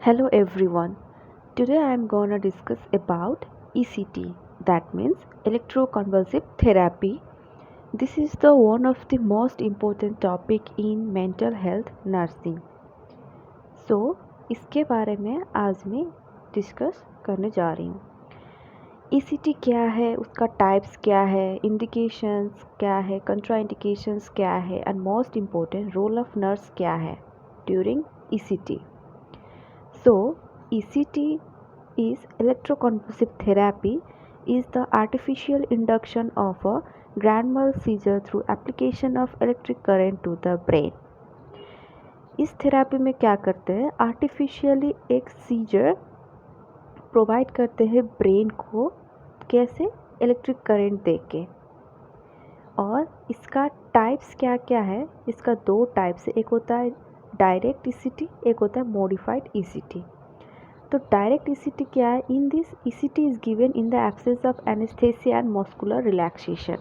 Hello everyone. Today I am gonna discuss about ECT, that means electroconvulsive therapy. This is the one of the most important topic in mental health nursing. So इसके बारे में आज मैं discuss करने जा रही हूँ। ECT क्या है, उसका टाइप्स क्या है, इंडिकेशंस क्या है, कंट्राइंडिकेशंस क्या है and most important role of nurse क्या है during ECT. So, ECT is electroconvulsive therapy is the artificial induction of a grand mal seizure through application of electric current to the brain. इस therapy में क्या करते हैं, artificially एक scissor provide करते हैं ब्रेन को, कैसे, इलेक्ट्रिक करंट दे के। और इसका टाइप्स क्या क्या है, इसका दो टाइप्स है, एक होता है डायरेक्ट ECT, एक होता है मॉडिफाइड ECT। तो डायरेक्ट ECT क्या है, in this ECT is given in the absence of anaesthesia and muscular relaxation.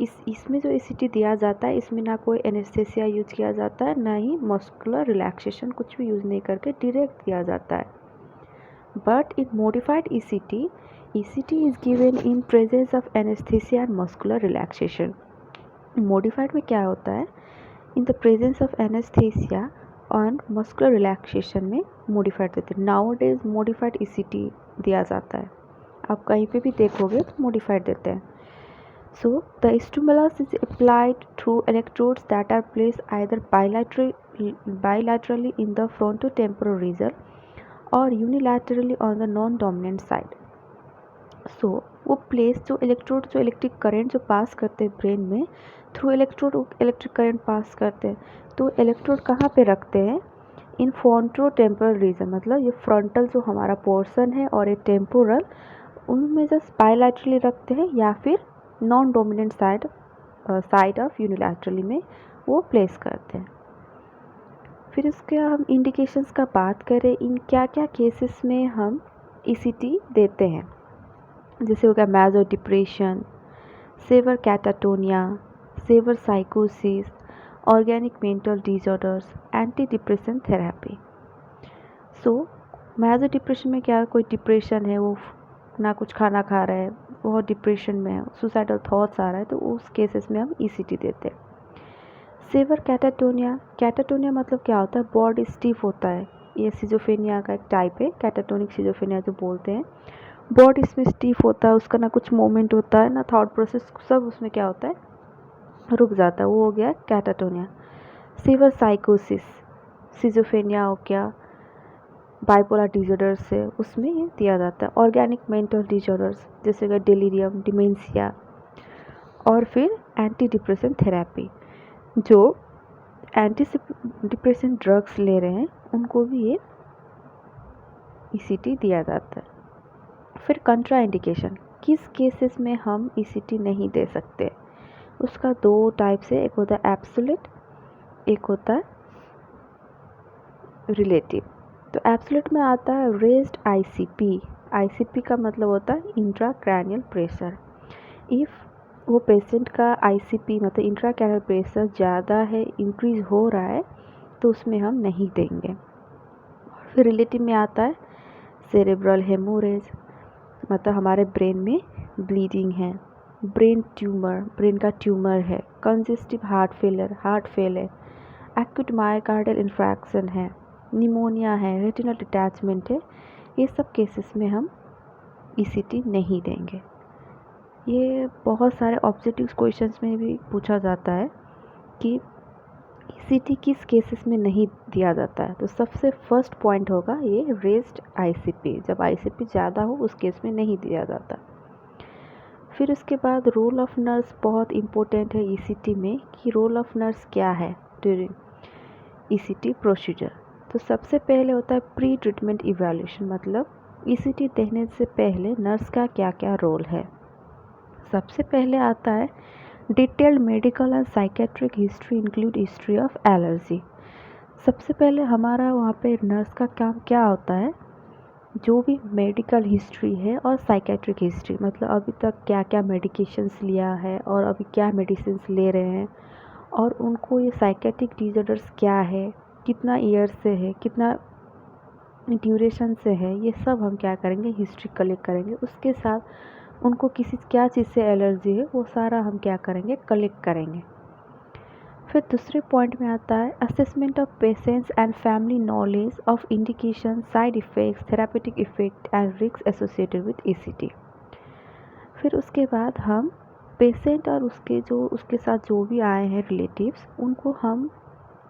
इसमें जो ECT दिया जाता है, इसमें ना कोई एनेस्थेसिया यूज किया जाता है, ना ही मस्कुलर रिलैक्सेशन, कुछ भी यूज़ नहीं करके डायरेक्ट दिया जाता है। But in modified ECT is given in presence of anaesthesia and muscular relaxation. Modified में क्या होता है, in the presence of anaesthesia और मस्कुलर रिलैक्सेशन में मॉडिफाइड देते हैं। नाउ डेज मॉडिफाइड ECT दिया जाता है, आप कहीं पे भी देखोगे तो मॉडिफाइड देते हैं। So the stimulus is applied through electrodes that are placed either bilaterally in the frontotemporal region और unilaterally on the non dominant side. So वो प्लेस जो इलेक्ट्रिक करंट जो पास करते हैं ब्रेन में, through electrode electric current pass करते हैं, तो इलेक्ट्रोड कहाँ पे रखते हैं, इन फ्रंटोटेम्पोरल रीजन, मतलब ये फ्रंटल जो हमारा पोर्शन है और ये टेम्पोरल, उनमें जस्ट बायलैटरली रखते हैं या फिर non dominant side of unilaterally में वो प्लेस करते हैं। फिर इसके हम इंडिकेशंस का बात करें, इन क्या क्या केसेस में हम ECT देते हैं, जैसे हो गया major depression, severe catatonia, severe साइकोसिस, organic mental disorders, anti depression therapy. So major depression में क्या, कोई डिप्रेशन है, वो ना कुछ खाना खा रहा है, बहुत डिप्रेशन में है, सुसाइडल थॉट्स आ रहा है, तो उस केसेस में हम ECT देते हैं। सेवर कैटाटोनिया मतलब क्या होता है, बॉडी स्टिफ होता है, ये सिजोफेनिया का एक टाइप है, कैटाटोनिक सिजोफेनिया जो बोलते हैं। बॉडी इसमें स्टिफ होता है, उसका ना कुछ मूवमेंट होता है, ना थॉट प्रोसेस, सब उसमें क्या होता है, रुक जाता है, वो हो गया कैटाटोनिया। सीवर साइकोसिस, सिजोफेनिया हो गया, बाइपोलर डिसऑर्डर्स से उसमें ये दिया जाता है। ऑर्गेनिक मेंटल डिसऑर्डर्स जैसे कि डिलीरियम, डिमेंशिया। और फिर एंटी डिप्रेशन थेरेपी, जो एंटी डिप्रेशन ड्रग्स ले रहे हैं उनको भी ये ECT दिया जाता है। फिर कंट्रा इंडिकेशन, किस केसेस में हम ECT नहीं दे सकते, उसका दो टाइप से, एक होता है एब्सोल्यूट, एक होता है रिलेटिव। तो एब्सोल्यूट में आता है रेज्ड ICP का मतलब होता है इंट्राक्रैनियल प्रेशर। इफ़ वो पेशेंट का ICP मतलब इंट्राक्रैनियल प्रेशर ज़्यादा है, इंक्रीज हो रहा है, तो उसमें हम नहीं देंगे। फिर रिलेटिव में आता है सेरेब्रल हेमोरेज, मतलब हमारे ब्रेन में ब्लीडिंग है, ब्रेन का ट्यूमर है, कंजेस्टिव हार्ट फेल है, एक्यूट मायोकार्डियल इन्फ्रैक्शन है, निमोनिया है, रेटिनल डिटैचमेंट है, ये सब केसेस में हम ECT नहीं देंगे। ये बहुत सारे ऑब्जेक्टिव क्वेश्चंस में भी पूछा जाता है कि ECT किस केसेस में नहीं दिया जाता है, तो सबसे फर्स्ट पॉइंट होगा ये रेज्ड ICP, जब ICP ज़्यादा हो उस केस में नहीं दिया जाता। फिर उसके बाद रोल ऑफ नर्स बहुत इम्पोर्टेंट है ECT में, कि रोल ऑफ नर्स क्या है ड्यूरिंग ECT प्रोसीजर। तो सबसे पहले होता है प्री ट्रीटमेंट इवैल्यूएशन, मतलब ECT देने से पहले नर्स का क्या क्या रोल है। सबसे पहले आता है detailed medical and psychiatric history, include history of allergy. सबसे पहले हमारा वहाँ पे नर्स का काम क्या होता है, जो भी मेडिकल हिस्ट्री है और साइकेट्रिक हिस्ट्री, मतलब अभी तक क्या क्या मेडिकेशंस लिया है और अभी क्या मेडिसिन ले रहे हैं, और उनको ये साइकेट्रिक डिसऑर्डर्स क्या है, कितना ईयर से है, कितना ड्यूरेशन से है, ये सब हम क्या करेंगे, हिस्ट्री कलेक्ट करेंगे। उसके साथ उनको किसी क्या चीज़ से एलर्जी है वो सारा हम क्या करेंगे, कलेक्ट करेंगे। फिर दूसरे पॉइंट में आता है assessment of patients and family knowledge of indication, side effects, therapeutic effect and risk associated with ECT. फिर उसके बाद हम पेशेंट और उसके साथ जो भी आए हैं रिलेटिव्स, उनको हम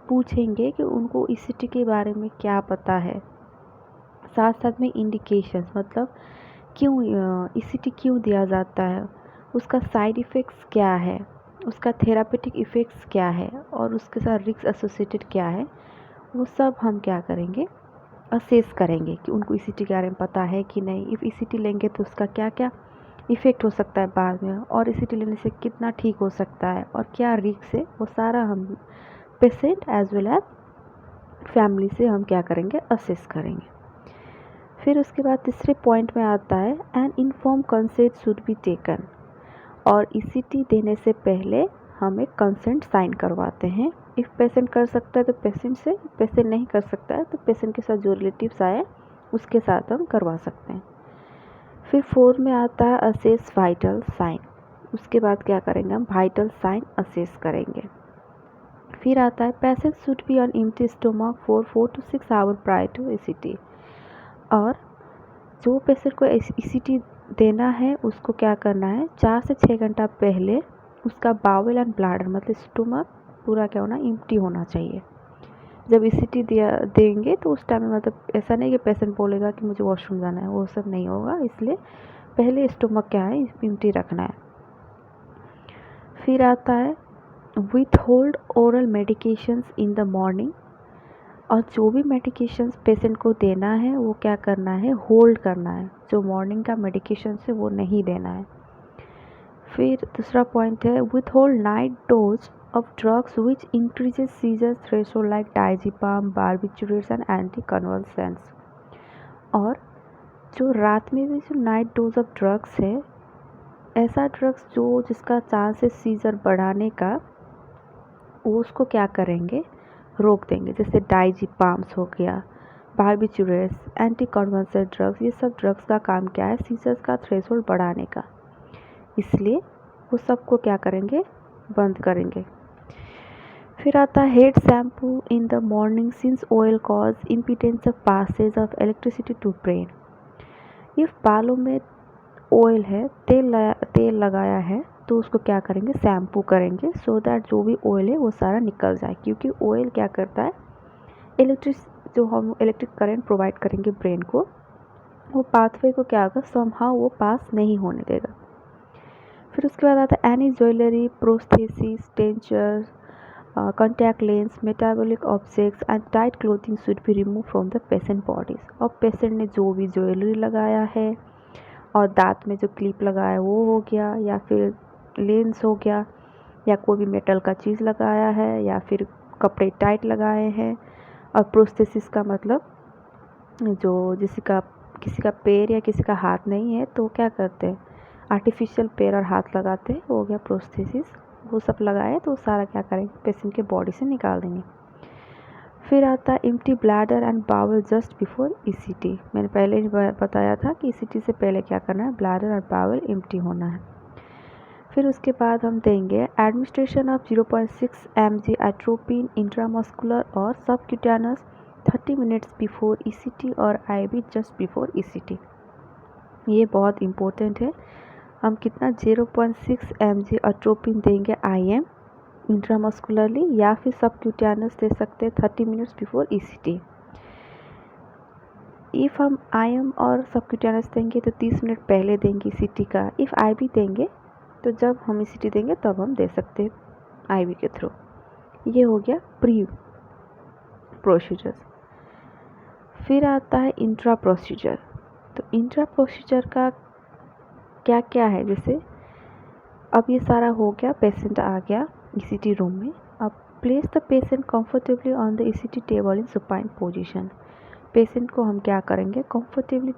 पूछेंगे कि उनको ईसीटी के बारे में क्या पता है। साथ साथ में इंडिकेशंस, मतलब क्यों ईसीटी क्यों दिया जाता है, उसका साइड इफ़ेक्ट्स क्या है, उसका थेरापेटिक इफ़ेक्ट्स क्या है और उसके साथ रिस्क एसोसिएटेड क्या है, वो सब हम क्या करेंगे, असेस करेंगे कि उनको ईसीटी के बारे में पता है कि नहीं। इफ़ ईसीटी लेंगे तो उसका क्या क्या इफ़ेक्ट हो सकता है बाद में, और ईसीटी लेने से कितना ठीक हो सकता है और क्या रिस्क है, वो सारा हम patient as well as family से हम क्या करेंगे, असेस करेंगे। फिर उसके बाद तीसरे पॉइंट में आता है an inform consent should be taken, और ईसीटी देने से पहले हम एक कंसेंट साइन करवाते हैं। इफ़ पेशेंट कर सकता है तो पेशेंट से, पेशेंट नहीं कर सकता है तो पेशेंट के साथ जो रिलेटिव्स आए उसके साथ हम करवा सकते हैं। फिर 4 में आता है असेस वाइटल साइन, उसके बाद क्या करेंगे, हम वाइटल साइन असेस करेंगे। फिर आता है patient should be on empty stomach for 4 to 6 hour prior to ECT, और जो पेशेंट को ईसीटी देना है उसको क्या करना है, 4 से 6 घंटा पहले उसका बाउल एंड ब्लैडर, मतलब स्टोमक पूरा क्या होना, एम्प्टी होना चाहिए। जब ईसीटी देंगे तो उस टाइम में मतलब ऐसा नहीं कि पेशेंट बोलेगा कि मुझे वॉशरूम जाना है, वो सब नहीं होगा, इसलिए पहले स्टोमक क्या है, एम्प्टी रखना है। फिर आता है with hold oral medications in the morning, और जो भी मेडिकेशंस पेशेंट को देना है वो क्या करना है, होल्ड करना है, जो मॉर्निंग का मेडिकेशन है वो नहीं देना है। फिर दूसरा पॉइंट है withhold night dose of drugs which increases seizure threshold like diazepam, barbiturates and anti convulsants, और जो रात में भी जो नाइट डोज ऑफ ड्रग्स है, ऐसा ड्रग्स जो जिसका चांस है सीजर बढ़ाने का, वो उसको क्या करेंगे, रोक देंगे। जैसे डायजिपाम्स हो गया, बार्बिटूरेट्स, एंटी कन्वल्सेंट ड्रग्स, ये सब ड्रग्स का काम क्या है, सीजर्स का थ्रेशोल्ड बढ़ाने का, इसलिए वो सबको क्या करेंगे, बंद करेंगे। फिर आता है head shampoo in the morning since oil cause impedance of passage of electricity to brain. If बालों में ऑयल है, तेल लगाया है, तो उसको क्या करेंगे, शैम्पू करेंगे, सो दैट जो भी ऑयल है वो सारा निकल जाए, क्योंकि ऑयल क्या करता है, जो हम इलेक्ट्रिक करंट प्रोवाइड करेंगे ब्रेन को, वो पाथवे को क्या होगा, समहाउ वो पास नहीं होने देगा। फिर उसके बाद आता है any jewellery, prosthesis, tincture, contact lens, metabolic objects and tight clothing should be remove from the patient bodies. और पेशेंट ने जो भी ज्वेलरी लगाया है और दांत में जो क्लिप लगाया है वो हो गया, या फिर लेंस हो गया, या कोई भी मेटल का चीज़ लगाया है, या फिर कपड़े टाइट लगाए हैं। और प्रोस्थेसिस का मतलब जो किसी का पैर या किसी का हाथ नहीं है तो क्या करते हैं, आर्टिफिशियल पैर और हाथ लगाते हैं, वो हो गया प्रोस्थेसिस। वो सब लगाए तो सारा क्या करेंगे, पेशेंट के बॉडी से निकाल देंगे। फिर आता है empty bladder and bowel just before ECT. मैंने पहले ही बताया था कि ईसीटी से पहले क्या करना है, ब्लैडर और बावल एम्प्टी होना है। फिर उसके बाद हम देंगे administration of 0.6 mg atropine intramuscular और सबक्यूटेनस 30 मिनट्स बिफोर ईसीटी और आईवी जस्ट बिफोर ईसीटी। ये बहुत इम्पोर्टेंट है। हम कितना 0.6 mg एट्रोपिन देंगे IM इंट्रामस्कुलरली, या फिर सबक्यूटेनस दे सकते हैं 30 मिनट्स बिफोर ईसीटी। इफ़ हम IM और सबक्यूटेनस देंगे तो 30 मिनट पहले देंगे ईसीटी का। इफ़ IV देंगे तो जब हम ईसीटी देंगे तब हम दे सकते हैं IV के थ्रू। ये हो गया प्री प्रोसीजर्स। फिर आता है इंट्रा प्रोसीजर। तो इंट्रा प्रोसीजर का क्या क्या है, जैसे अब ये सारा हो गया, पेशेंट आ गया ईसीटी रूम में। अब place the patient comfortably on the ECT table in supine position. Patient को हम क्या करेंगे, कंफर्टेबली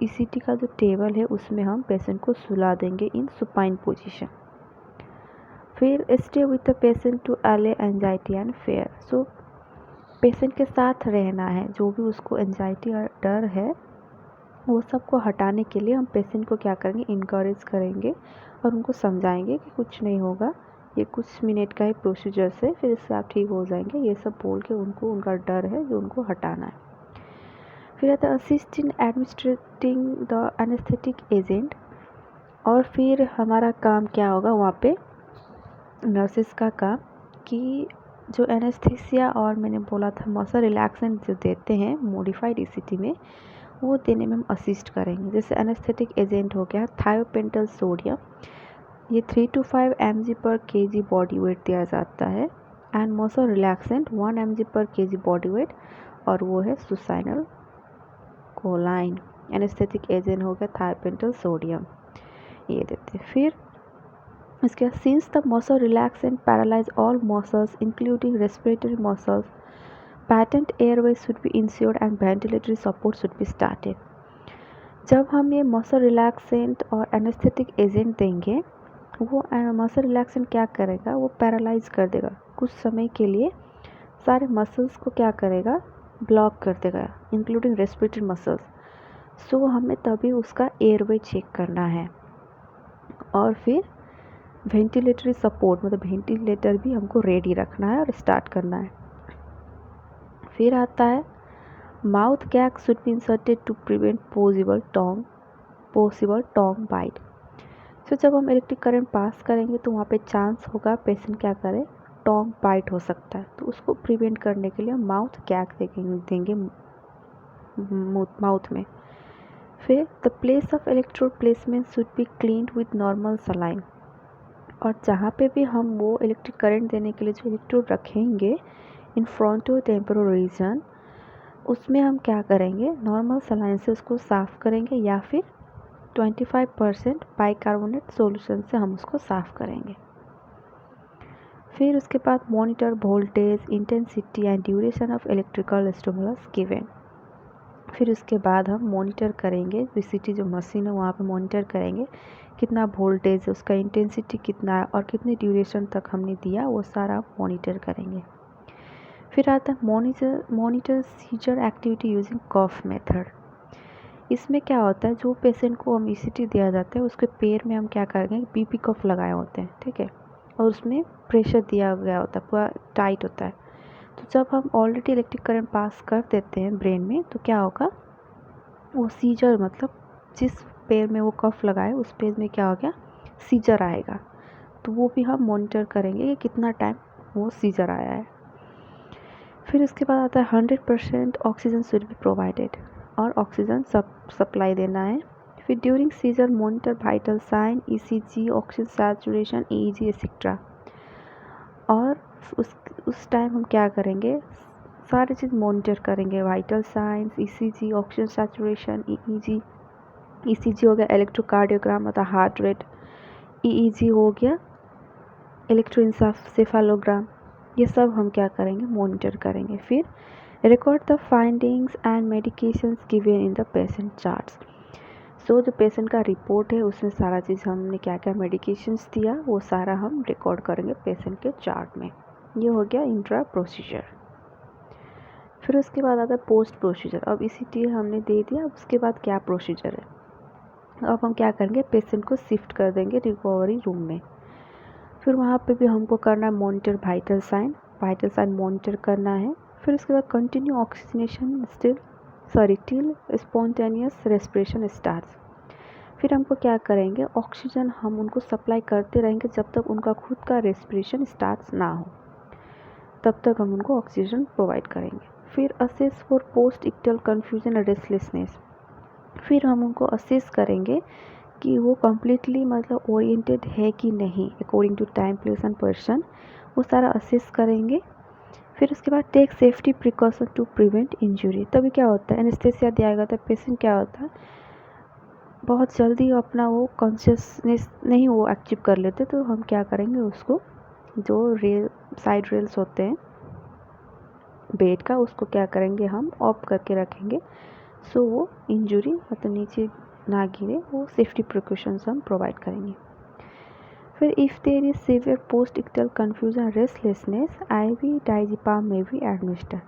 ईसीटी का जो टेबल है उसमें हम पेशेंट को सुला देंगे इन सुपाइन पोजीशन। फिर stay with the patient to allay anxiety and fear. So patient के साथ रहना है। जो भी उसको एंजाइटी और डर है वो सबको हटाने के लिए हम पेशेंट को क्या करेंगे, इनकरेज करेंगे और उनको समझाएंगे कि कुछ नहीं होगा, ये कुछ मिनट का ही प्रोसीजर है, फिर इससे आप ठीक हो जाएंगे। ये सब बोल के उनको उनका डर है जो उनको हटाना है। फिर आता है assist in administrating the anaesthetic agent. और फिर हमारा काम क्या होगा वहाँ पे, नर्सेस का काम, कि जो एनेस्थीसिया और मैंने बोला था मसल रिलैक्सेंट जो देते हैं मॉडिफाइड ईसीटी में, वो देने में हम असिस्ट करेंगे। जैसे एनेस्थेटिक एजेंट हो गया थायोपेंटल सोडियम, ये 3 to 5 mg पर kg बॉडी वेट दिया जाता है। एंड मसल रिलैक्सेंट 1 mg पर kg बॉडी वेट, और वो है सुसाइनल कोलाइन। एनेस्थेटिक एजेंट हो गया थायोपेंटल सोडियम, ये देते हैं। फिर इसके बाद since the muscle relax and paralyse all muscles including respiratory muscles, patent airway should be insured and ventilatory support should be started. जब हम ये मसल रिलैक्सेंट और एनेस्थेटिक एजेंट देंगे, वो मसल रिलैक्सेंट क्या करेगा, वो पैरालाइज कर देगा कुछ समय के लिए, सारे मसल्स को क्या करेगा, ब्लॉक कर देगा इंक्लूडिंग रेस्पिरेटरी मसल्स। सो हमें तभी उसका एयरवे चेक करना है। और फिर वेंटिलेटरी सपोर्ट, मतलब वेंटिलेटर भी हमको रेडी रखना है और स्टार्ट करना है। फिर आता है mouth gag should be inserted to prevent possible tongue bite. तो जब हम इलेक्ट्रिक करंट पास करेंगे तो वहाँ पे चांस होगा पेशेंट क्या करे, टोंग बाइट हो सकता है। तो उसको प्रिवेंट करने के लिए हम माउथ गैग देंगे माउथ में। फिर the place of electrode placement should be cleaned with normal saline. और जहाँ पे भी हम वो इलेक्ट्रिक करंट देने के लिए जो इलेक्ट्रोड रखेंगे इन फ्रंटो टेम्पोरल रीजन, उसमें हम क्या करेंगे, नॉर्मल सलाइन से उसको साफ़ करेंगे या फिर 25% बाइकार्बोनेट सॉल्यूशन से हम उसको साफ़ करेंगे। फिर उसके बाद monitor voltage, intensity and duration of electrical stimulus given. फिर उसके बाद हम मॉनिटर करेंगे, ईसीटी जो मशीन है वहाँ पे मॉनिटर करेंगे कितना वोल्टेज है, उसका इंटेंसिटी कितना है और कितनी ड्यूरेशन तक हमने दिया, वो सारा मॉनिटर करेंगे। फिर आता है मॉनिटर सीजर एक्टिविटी यूजिंग कफ मेथड। इसमें क्या होता है, जो पेशेंट को हम ईसीटी दिया जाता है उसके पैर में हम क्या करेंगे, बीपी कफ लगाए होते हैं, ठीक है, और उसमें प्रेशर दिया गया होता है, पूरा टाइट होता है। तो जब हम ऑलरेडी इलेक्ट्रिक करंट पास कर देते हैं ब्रेन में, तो क्या होगा, वो सीजर, मतलब जिस पैर में वो कफ लगाए उस पैर में क्या हो गया, सीजर आएगा। तो वो भी हम मॉनिटर करेंगे कि कितना टाइम वो सीजर आया है। फिर उसके बाद आता है 100% ऑक्सीजन शुड बी प्रोवाइडेड, और ऑक्सीजन सप्लाई देना है। फिर during seizure monitor vital sign, ECG, oxygen saturation, EEG etcetera. और उस टाइम हम क्या करेंगे, सारी चीज़ मॉनिटर करेंगे, vital signs, ECG, oxygen saturation, EEG. ECG हो गया इलेक्ट्रोकार्डियोग्राम, मतलब हार्ट रेट। ईईजी हो गया इलेक्ट्रोएन्सेफेलोग्राम। ये सब हम क्या करेंगे, मॉनिटर करेंगे। फिर record the findings and medications given in the patient charts. So जो पेशेंट का रिपोर्ट है उसमें सारा चीज़ हमने क्या क्या मेडिकेशंस दिया वो सारा हम रिकॉर्ड करेंगे पेशेंट के चार्ट में। ये हो गया इंट्रा प्रोसीजर। फिर उसके बाद आता है पोस्ट प्रोसीजर। अब ईसीटी हमने दे दिया, अब उसके बाद क्या प्रोसीजर है, अब हम क्या करेंगे, पेशेंट को शिफ्ट कर देंगे रिकवरी रूम में। फिर वहाँ पे भी हमको करना है मॉनिटर वाइटल साइन मॉनिटर करना है। फिर उसके बाद continue oxygenation till spontaneous respiration starts. फिर हमको क्या करेंगे, ऑक्सीजन हम उनको सप्लाई करते रहेंगे जब तक उनका खुद का रेस्पिरेशन स्टार्ट्स ना हो, तब तक हम उनको ऑक्सीजन प्रोवाइड करेंगे। फिर assess for post ictal confusion and restlessness. फिर हम उनको असेस करेंगे कि वो कम्प्लीटली मतलब ओरिएंटेड है कि नहीं, according to time, place and person, वो सारा असेस करेंगे। फिर उसके बाद take safety precaution to prevent injury. तभी क्या होता है, एनेस्थेसिया दिया गया था, पेशेंट क्या होता है, बहुत जल्दी अपना वो कॉन्शियसनेस नहीं वो अचीव कर लेते। तो हम क्या करेंगे, उसको जो साइड रेल्स होते हैं बेड का, उसको क्या करेंगे, हम ऑफ करके रखेंगे, सो वो इंजरी मतलब नीचे ना गिरे, वो सेफ्टी प्रिकॉशंस हम प्रोवाइड करेंगे। फिर if there is severe post ictal confusion restlessness, IV diazepam में भी एडमिनिस्टर।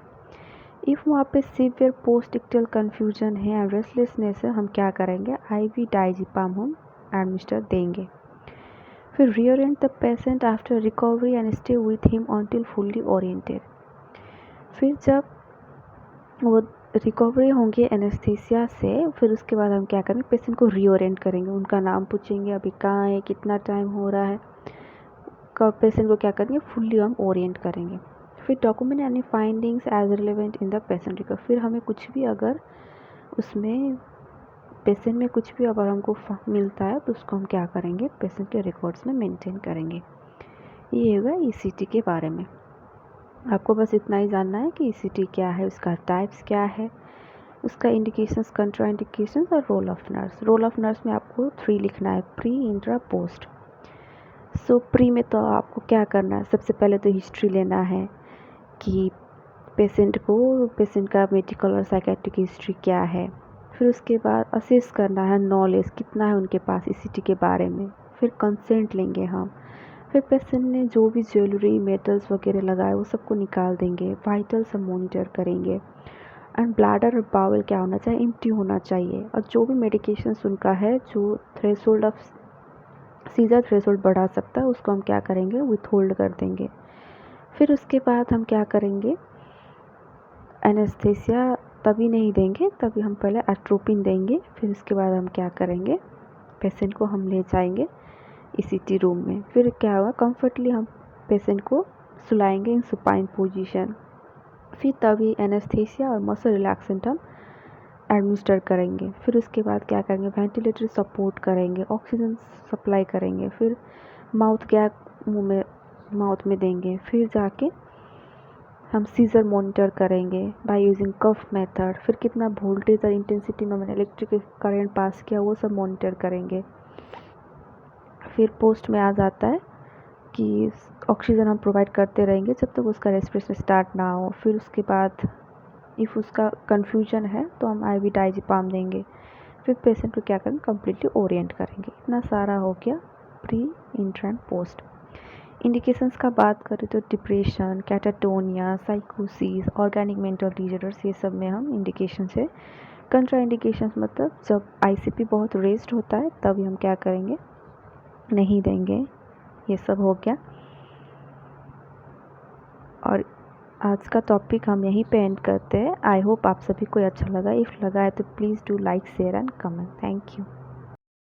इफ़ वहाँ पे सीवियर पोस्ट इक्टल कन्फ्यूजन है एंड रेस्टलेसनेस है, हम क्या करेंगे, IV डाइजिपाम हम एडमिनिस्टर देंगे। फिर reorient the patient after recovery and stay with him until fully oriented. फिर जब वो रिकवरी होंगे एनेस्थीसिया से, फिर उसके बाद हम क्या करेंगे, पेशेंट को रीओरिएंट करेंगे, उनका नाम पूछेंगे, अभी कहाँ है, कितना टाइम हो रहा है, कब पेशेंट को क्या करेंगे, फुल्ली हम ओरिएंट करेंगे। फिर document any findings as relevant in the patient recover. फिर हमें कुछ भी अगर उसमें पेशेंट में कुछ भी अगर हमको मिलता है तो उसको हम क्या करेंगे, पेशेंट के रिकॉर्ड्स में मेंटेन करेंगे। ये होगा ECT के बारे में। आपको बस इतना ही जानना है कि ECT क्या है, उसका टाइप्स क्या है, उसका इंडिकेशंस, कंट्रा इंडिकेशंस और role of nurse. Role of nurse में आपको 3 लिखना है, pre, intra, post. So pre में तो आपको क्या करना है, सबसे पहले तो हिस्ट्री लेना है कि पेशेंट का मेडिकल और साइकेट्रिक हिस्ट्री क्या है। फिर उसके बाद असेस करना है नॉलेज कितना है उनके पास ECT के बारे में। फिर कंसेंट लेंगे हम। फिर पेशेंट ने जो भी ज्वेलरी, मेटल्स वगैरह लगाए वो सबको निकाल देंगे। वाइटल्स हम मॉनिटर करेंगे एंड ब्लैडर और बाउल क्या होना चाहिए, एम्प्टी होना चाहिए। और जो भी मेडिकेशंस उनका है जो थ्रेशोल्ड ऑफ सीजर थ्रेशोल्ड बढ़ा सकता है, उसको हम क्या करेंगे, विथहोल्ड कर देंगे। फिर उसके बाद हम क्या करेंगे, एनेस्थीसिया तभी नहीं देंगे, तभी हम पहले एट्रोपिन देंगे। फिर उसके बाद हम क्या करेंगे, पेशेंट को हम ले जाएंगे ECT रूम में। फिर क्या होगा, कंफर्टली हम पेशेंट को सुलाएंगे इन सुपाइन पोजीशन। फिर तभी एनेस्थीसिया और मसल रिलैक्सेंट हम एडमिनिस्टर करेंगे। फिर उसके बाद क्या करेंगे, वेंटिलेटर सपोर्ट करेंगे, ऑक्सीजन सप्लाई करेंगे। फिर माउथ गैप माउथ में देंगे। फिर जाके हम सीजर मॉनिटर करेंगे बाय यूजिंग कफ मेथड। फिर कितना वोल्टेज और इंटेंसिटी में मैंने इलेक्ट्रिक करंट पास किया वो सब मॉनिटर करेंगे। फिर पोस्ट में आ जाता है कि ऑक्सीजन हम प्रोवाइड करते रहेंगे जब तक उसका रेस्पिरेशन स्टार्ट ना हो। फिर उसके बाद इफ़ उसका कन्फ्यूजन है तो हम IV डाइजिपाम देंगे। फिर पेशेंट को क्या करेंगे, कम्प्लीटली ओरिएंट करेंगे। इतना सारा हो गया pre, intra and post. Indications का बात करें तो डिप्रेशन, कैटाटोनिया, साइकोसिस, ऑर्गेनिक मेंटल डिसऑर्डर्स, ये सब में हम इंडिकेशन है। कंट्रा इंडिकेशंस मतलब जब ICP बहुत रेस्ड होता है तभी हम क्या करेंगे, नहीं देंगे। ये सब हो गया। और आज का टॉपिक हम यहीं पे एंड करते हैं। आई होप आप सभी को अच्छा लगा। इफ़ लगा है तो please do like, share and comment. Thank you.